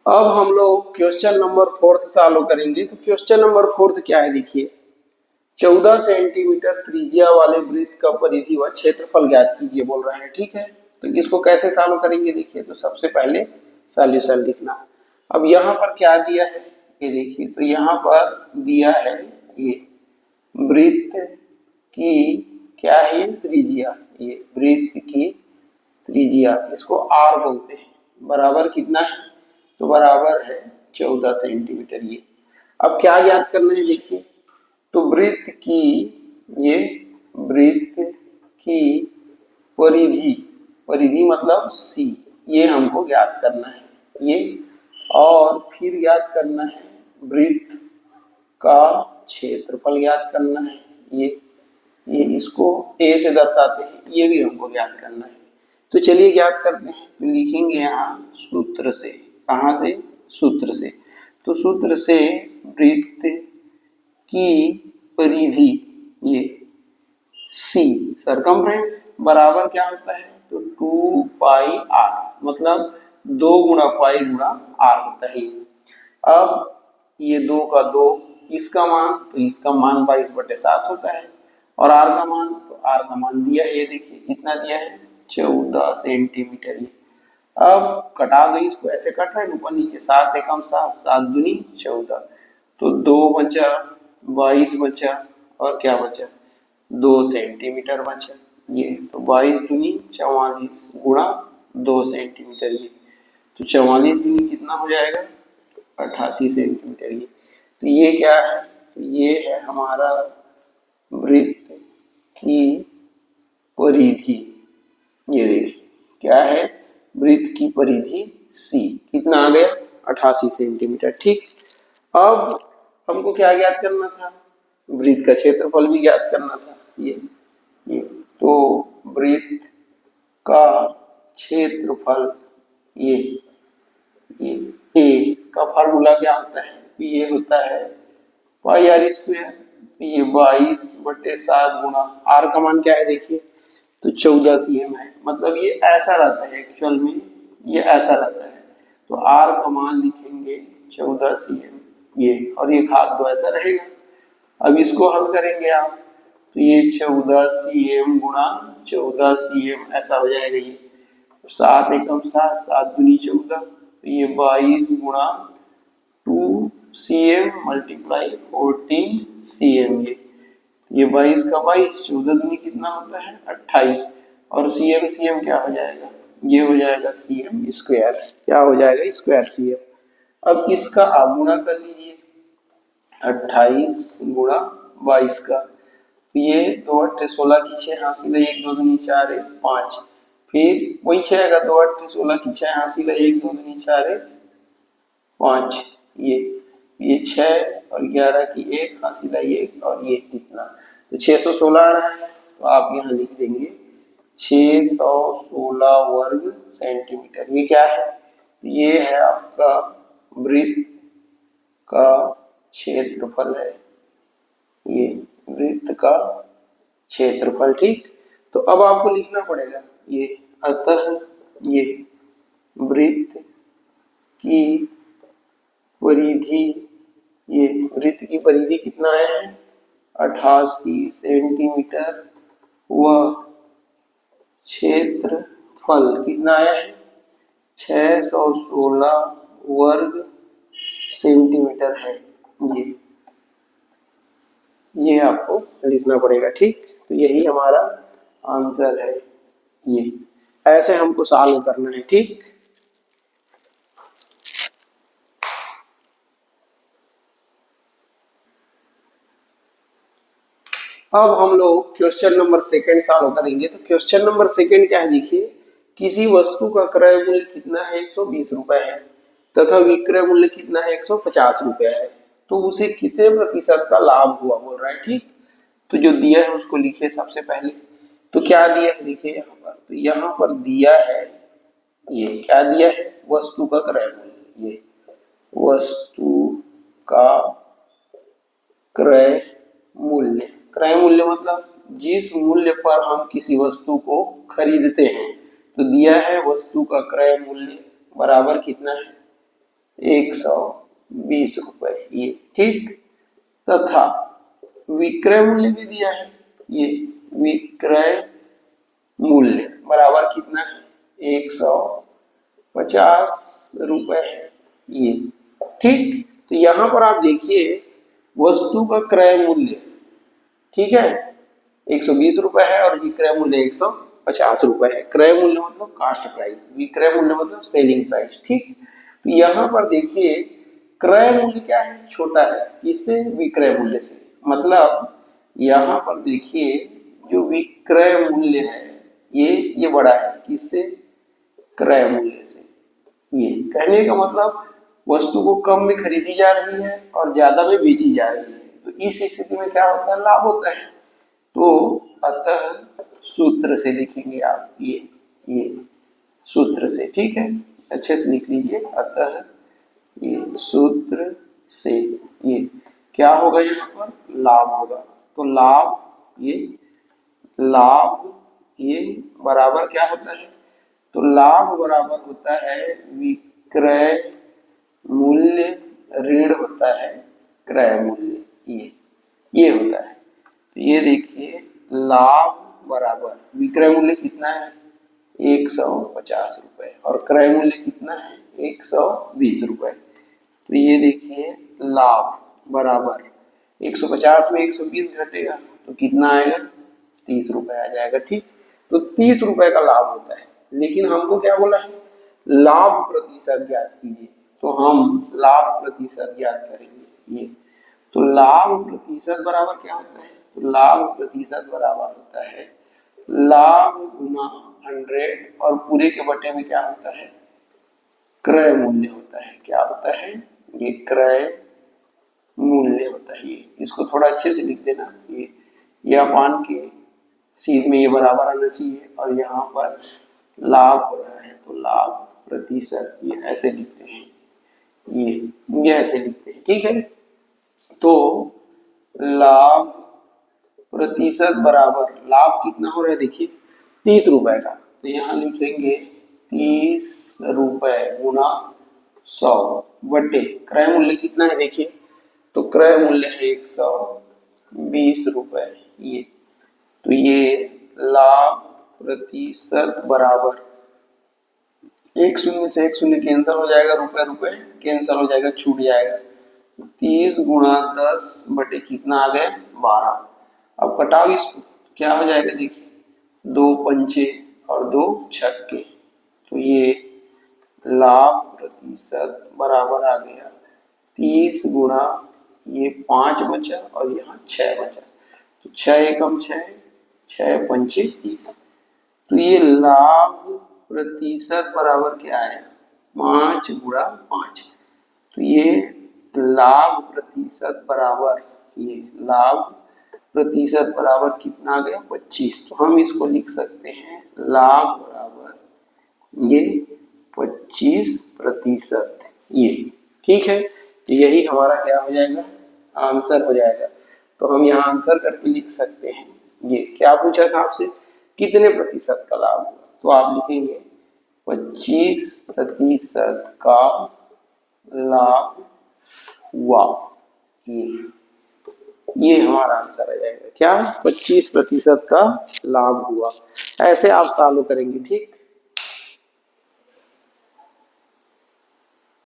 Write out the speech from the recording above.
अब हम लोग क्वेश्चन नंबर 4 सॉल्व करेंगे। तो क्वेश्चन नंबर 4 क्या है, देखिए 14 सेंटीमीटर त्रिज्या वाले वृत्त का परिधि व क्षेत्रफल ज्ञात कीजिए बोल रहे हैं। ठीक है, तो इसको कैसे सॉल्व करेंगे, देखिए तो सबसे पहले सॉल्यूशन लिखना। अब यहाँ पर क्या दिया है, ये देखिए, तो यहाँ पर दिया है ये वृत्त की क्या है, त्रिज्या, ये वृत्त की त्रिज्या, इसको आर बोलते हैं, बराबर कितना है, तो बराबर है 14 सेंटीमीटर। ये अब क्या याद करना है, देखिए तो वृत्त की, ये वृत्त की परिधि, परिधि मतलब सी, ये हमको ज्ञात करना है ये, और फिर ज्ञात करना है वृत्त का क्षेत्रफल ज्ञात करना है, ये इसको ए से दर्शाते हैं, ये भी हमको ज्ञात करना है। तो चलिए ज्ञात करते हैं, तो लिखेंगे यहाँ सूत्र से, कहाँ से, सूत्र से। तो सूत्र से वृत्त की परिधि, ये सी सरकमफ्रेंस बराबर क्या होता है, तो 2 पाई आर, मतलब 2 गुणा पाई गुणा आर होता है। अब ये 2 का 2, इसका मान, तो इसका मान 22/7 होता है, और आर का मान, तो आर का मान दिया है, ये देखिए कितना दिया है, 14 सेंटीमीटर। ये अब कटा दो, इसको ऐसे कट रहा है ऊपर नीचे, 7 एकम 7, 7 दूनी 14, तो 2 बचा, 22 बचा, और क्या बचा, 2 सेंटीमीटर बचा। ये तो 22 दूनी 44 गुणा 2 सेंटीमीटर, ये तो 44 दूनी कितना हो जाएगा, 88 सेंटीमीटर। ये तो ये क्या है, तो ये है हमारा वृत्त की परिधि। ये देखिए क्या है, वृत्त की परिधि सी, कितना आ गया, 88 सेंटीमीटर। ठीक, अब हमको क्या ज्ञात करना था, वृत्त का क्षेत्रफल भी ज्ञात करना था। ये तो वृत्त का क्षेत्रफल, ये ए का फार्मूला क्या होता है, ये होता है पाई आर स्क्वायर, ये 22/7 गुणा आर का मान क्या है, देखिए तो 14 सीएम है, मतलब ये ऐसा रहता है एक्चुअल में, ये ऐसा रहता है, तो आर का मान लिखेंगे 14 सीएम, ये और ये खाद दो ऐसा रहेगा। अब इसको हल करेंगे आप, तो ये 14 सीएम गुणा 14 सीएम ऐसा हो जाएगा, ये 7 एकम 7, 7 दूनी 14, तो ये 22 गुणा 2 सीएम मल्टीप्लाई 14 सीएम, ये 22 का 22, 14 दूनी कितना होता है 28, और सीएम सीएम क्या हो जाएगा, ये हो जाएगा सीएम स्क्वायर, क्या हो जाएगा, स्क्वायर सीएम। अब इसका आप गुणा कर लीजिए, 28 गुणा 22 का, ये 2 8 16 की 6 हासिल है, 1 2 दूनी 4 1 5, फिर वही 6 आएगा, 2 8 16 की 6 हासिल है, 1 2 दूनी 4 1 5, ये 6 और 11 की 1 हासिल है 1, और ये कितना, तो 616 आ रहा है, तो आप यहाँ लिख देंगे 616 वर्ग सेंटीमीटर। ये क्या है, ये है आपका वृत्त का क्षेत्रफल है, ये वृत्त का क्षेत्रफल। ठीक, तो अब आपको लिखना पड़ेगा ये, अतः ये वृत्त की परिधि, ये वृत्त की परिधि कितना है, 88 सेंटीमीटर, व क्षेत्रफल कितना है, 616 वर्ग सेंटीमीटर है। ये आपको लिखना पड़ेगा। ठीक, तो यही हमारा आंसर है, ये ऐसे हमको सॉल्व करना है। ठीक, अब हम लोग क्वेश्चन नंबर 2 सॉल्व करेंगे। तो क्वेश्चन नंबर 2 क्या है, देखिए किसी वस्तु का क्रय मूल्य कितना है, 120 रुपए है, तथा विक्रय मूल्य कितना है, 150 रुपए है, तो उसे कितने प्रतिशत का लाभ हुआ बोल रहा है। ठीक, तो जो दिया है उसको लिखिए सबसे पहले। तो क्या दिया है, देखिए यहाँ पर, तो यहाँ पर दिया है, ये क्या दिया है, वस्तु का क्रय मूल्य, ये वस्तु का क्रय मूल्य, क्रय मूल्य मतलब जिस मूल्य पर हम किसी वस्तु को खरीदते हैं, तो दिया है वस्तु का क्रय मूल्य बराबर कितना है, 120 रुपए, ये ठीक। तथा विक्रय मूल्य भी दिया है, ये विक्रय मूल्य बराबर कितना है, 150 रुपए है, ये ठीक। तो यहां पर आप देखिए वस्तु का क्रय मूल्य, ठीक है, 120 रुपए है और विक्रय मूल्य 150 रुपए है। क्रय मूल्य मतलब कास्ट प्राइस, विक्रय मूल्य मतलब सेलिंग प्राइस, ठीक। तो यहाँ पर देखिए क्रय मूल्य क्या है, छोटा है, किससे, विक्रय मूल्य से। मतलब यहाँ पर देखिए जो विक्रय मूल्य है ये बड़ा है, किससे, क्रय मूल्य से। ये कहने का मतलब वस्तु को कम में खरीदी जा रही है और ज्यादा में बेची जा रही है, तो इस स्थिति में क्या होता है, लाभ होता है। तो अतः सूत्र से लिखेंगे आप, ये सूत्र से, ठीक है, अच्छे से लिख लीजिए। अतः ये सूत्र से ये क्या होगा, यहाँ पर लाभ होगा। तो लाभ ये बराबर क्या होता है, तो लाभ बराबर होता है विक्रय मूल्य ऋण होता है क्रय मूल्य, ये होता है। तो ये देखिए लाभ बराबर विक्रय मूल्य कितना है, 150 रुपए, और क्रय मूल्य कितना है, 120 रुपए। तो ये देखिए लाभ बराबर 150 में 120 घटेगा तो कितना आएगा, 30 रुपए आ जाएगा, ठीक। तो 30 रुपए का लाभ होता है। लेकिन हमको क्या बोला है, लाभ प्रतिशत ज्ञात कीजिए, तो हम लाभ प्रतिशत ज्ञात करेंगे। ये तो लाभ प्रतिशत बराबर क्या होता है, तो लाभ प्रतिशत बराबर होता है लाभ गुना 100, और पूरे के बटे में क्या होता है, क्रय मूल्य होता है। क्या होता है, ये क्रय मूल्य होता है। ये इसको थोड़ा अच्छे से लिख देना, ये अपान के सीध में ये बराबर आना चाहिए, और यहाँ पर लाभ हो रहा है तो लाभ प्रतिशत, ये ऐसे लिखते हैं, ये ऐसे लिखते हैं, ठीक है। तो लाभ प्रतिशत बराबर, लाभ कितना हो रहा है देखिए, 30 रुपए का, तो यहाँ लिखेंगे 30 रुपए गुना 100 बटे क्रय मूल्य कितना है देखिए, तो क्रय मूल्य है 120 रुपए। ये तो ये लाभ प्रतिशत बराबर, एक शून्य से एक शून्य कैंसिल हो जाएगा, रुपए रुपए कैंसिल हो जाएगा, छूट जाएगा। 30 गुणा 10 बटे कितना आ गया, 12। अब घटाओ इसको, क्या हो जाएगा देखिए, 2 पंचे और 2 छक्के, तो ये लाभ प्रतिशत बराबर आ गया 30 गुणा ये 5 बचा और यहाँ 6 बचा, तो 6 एकम 6, 6 पंचे 30। तो ये लाभ प्रतिशत बराबर क्या है, 5 गुणा 5। तो ये लाभ प्रतिशत बराबर, ये लाभ प्रतिशत बराबर कितना आ गया, 25। तो हम इसको लिख सकते हैं लाभ बराबर ये 25%, ये ठीक है। तो यही हमारा क्या हो जाएगा, आंसर हो जाएगा। तो हम यहाँ आंसर करके लिख सकते हैं। ये क्या पूछा था आपसे, कितने प्रतिशत का लाभ हुआ, तो आप लिखेंगे 25% का लाभ हुआ। ये हमारा आंसर आ जाएगा, क्या, 25% का लाभ हुआ। ऐसे आप सॉल्व करेंगे, ठीक।